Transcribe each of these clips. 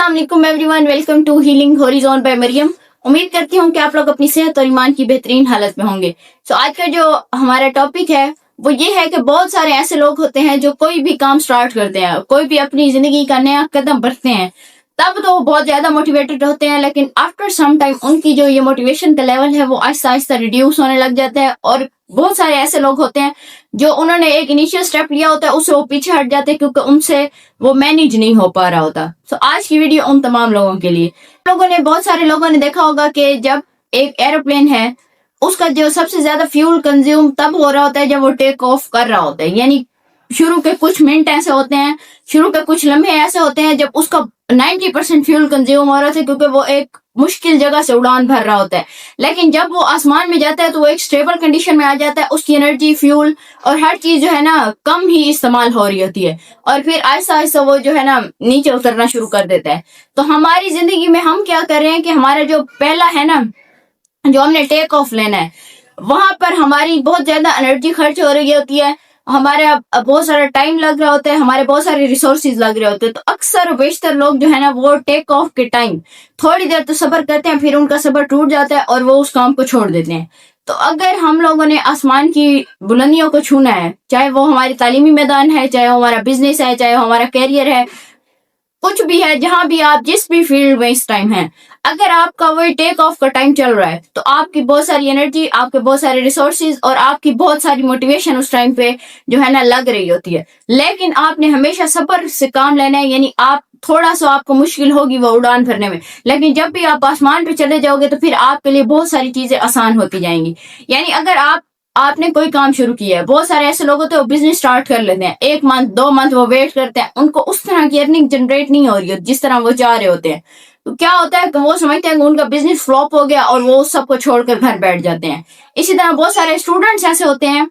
अस्सलाम वालेकुम everyone, welcome to healing horizon by Mariam. उम्मीद करती हूँ कि आप लोग अपनी सेहत और ईमान की बेहतरीन हालत में होंगे। आज का जो हमारा टॉपिक है वो ये है कि बहुत सारे ऐसे लोग होते हैं जो कोई भी काम स्टार्ट करते हैं, कोई भी अपनी जिंदगी का नया कदम बढ़ते हैं, तब तो वो बहुत ज्यादा मोटिवेटेड होते हैं, लेकिन आफ्टर सम टाइम उनकी जो ये मोटिवेशन का लेवल है वो आहिस्ता आहिस्ता रिड्यूस होने लग जाता है। और बहुत सारे ऐसे लोग होते हैं जो उन्होंने एक इनिशियल स्टेप लिया होता है उससे वो पीछे हट जाते हैं क्योंकि उनसे वो मैनेज नहीं हो पा रहा होता। आज की वीडियो उन तमाम लोगों के लिए। बहुत सारे लोगों ने देखा होगा कि जब एक एरोप्लेन है उसका जो सबसे ज्यादा फ्यूल कंज्यूम तब हो रहा होता है जब वो टेक ऑफ कर रहा होता है, यानी शुरू के कुछ मिनट ऐसे होते हैं, शुरू के कुछ लम्हे ऐसे होते हैं जब उसका 90% फ्यूल कंज्यूम हो रहा था क्योंकि वो एक मुश्किल जगह से उड़ान भर रहा होता है। लेकिन जब वो आसमान में जाता है तो वो एक स्टेबल कंडीशन में आ जाता है, उसकी एनर्जी, फ्यूल और हर चीज जो है ना कम ही इस्तेमाल हो रही होती है और फिर आहिस्ता आहिस्ता वो जो है ना नीचे उतरना शुरू कर देता है। तो हमारी जिंदगी में हम क्या कर रहे हैं कि हमारा जो पहला है ना, जो हमने टेक ऑफ लेना है, वहां पर हमारी बहुत ज्यादा एनर्जी खर्च हो रही होती है, हमारा बहुत सारा टाइम लग रहा होता है, हमारे बहुत सारे रिसोर्सेज लग रहे होते हैं। तो अक्सर बेशतर लोग जो है ना वो टेक ऑफ के टाइम थोड़ी देर तो सब्र करते हैं, फिर उनका सब्र टूट जाता है और वो उस काम को छोड़ देते हैं। तो अगर हम लोगों ने आसमान की बुलंदियों को छूना है, चाहे वो हमारी तालीमी मैदान है, चाहे वो हमारा बिजनेस है, चाहे वो हमारा कैरियर है, कुछ भी है, जहां भी आप जिस भी फील्ड में इस टाइम है, अगर आपका वही टेक ऑफ का टाइम चल रहा है तो आपकी बहुत सारी एनर्जी, आपके बहुत सारे रिसोर्सेज और आपकी बहुत सारी मोटिवेशन उस टाइम पे जो है ना लग रही होती है। लेकिन आपने हमेशा सब्र से काम लेना है, यानी आप थोड़ा सा आपको मुश्किल होगी वो उड़ान भरने में, लेकिन जब भी आप आसमान पे चले जाओगे तो फिर आपके लिए बहुत सारी चीजें आसान होती जाएंगी। यानी अगर आपने कोई काम शुरू किया है, बहुत सारे ऐसे लोग होते हैं वो बिजनेस स्टार्ट कर लेते हैं, 1 मंथ 2 मंथ वो वेट करते हैं, उनको उस तरह की अर्निंग जनरेट नहीं हो रही होती जिस तरह वो चाह रहे होते हैं। तो क्या होता है कि वो समझते हैं कि उनका बिजनेस फ्लॉप हो गया और वो सबको छोड़कर घर बैठ जाते हैं। इसी तरह बहुत सारे स्टूडेंट्स ऐसे होते हैं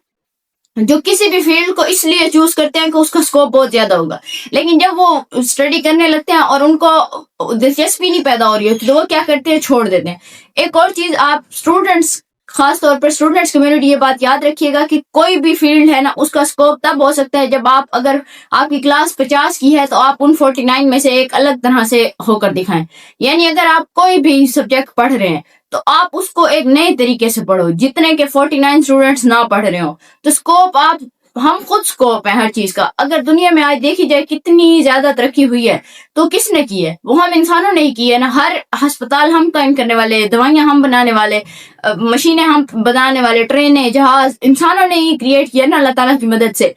जो किसी भी फील्ड को इसलिए चूज करते हैं कि उसका स्कोप बहुत ज्यादा होगा, लेकिन जब वो स्टडी करने लगते हैं और उनको दिलचस्पी नहीं पैदा हो रही होती तो वो क्या करते हैं, छोड़ देते हैं। एक और चीज, आप स्टूडेंट्स, खास तौर पर स्टूडेंट्स कम्युनिटी, ये बात याद रखिएगा कि कोई भी फील्ड है ना उसका स्कोप तब हो सकता है जब अगर आपकी क्लास 50 की है तो आप उन 49 में से एक अलग तरह से होकर दिखाएं। यानी अगर आप कोई भी सब्जेक्ट पढ़ रहे हैं तो आप उसको एक नए तरीके से पढ़ो, जितने के 49 स्टूडेंट्स ना पढ़ रहे हो। तो स्कोप हम खुद स्कोप है हर चीज का। अगर दुनिया में आज देखी जाए कितनी ज्यादा तरक्की हुई है तो किसने की है? वो हम इंसानों ने ही की है ना। हर अस्पताल हम कायम करने वाले, दवाइयां हम बनाने वाले, मशीनें हम बनाने वाले, ट्रेनें, जहाज इंसानों ने ही क्रिएट किया ना अल्लाह ताला की मदद से।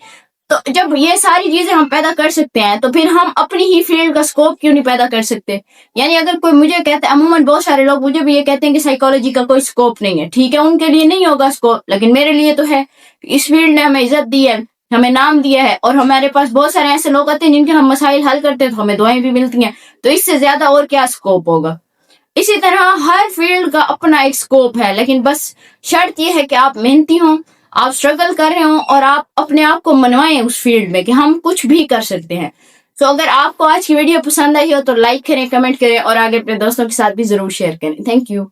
तो जब ये सारी चीजें हम पैदा कर सकते हैं तो फिर हम अपनी ही फील्ड का स्कोप क्यों नहीं पैदा कर सकते? यानी अगर कोई मुझे कहता है, अमूमन बहुत सारे लोग मुझे भी ये कहते हैं कि साइकोलॉजी का कोई स्कोप नहीं है। ठीक है, उनके लिए नहीं होगा स्कोप, लेकिन मेरे लिए तो है। इस फील्ड ने हमें इज्जत दी है, हमें नाम दिया है और हमारे पास बहुत सारे ऐसे लोग आते हैं जिनके हम मसाइल हल करते हैं तो हमें दुआएं भी मिलती हैं। तो इससे ज्यादा और क्या स्कोप होगा? इसी तरह हर फील्ड का अपना एक स्कोप है, लेकिन बस शर्त यह है कि आप मेहनती हों, आप स्ट्रगल कर रहे हो और आप अपने आप को मनवाएं उस फील्ड में कि हम कुछ भी कर सकते हैं। तो अगर आपको आज की वीडियो पसंद आई हो तो लाइक करें, कमेंट करें और आगे अपने दोस्तों के साथ भी जरूर शेयर करें। Thank you.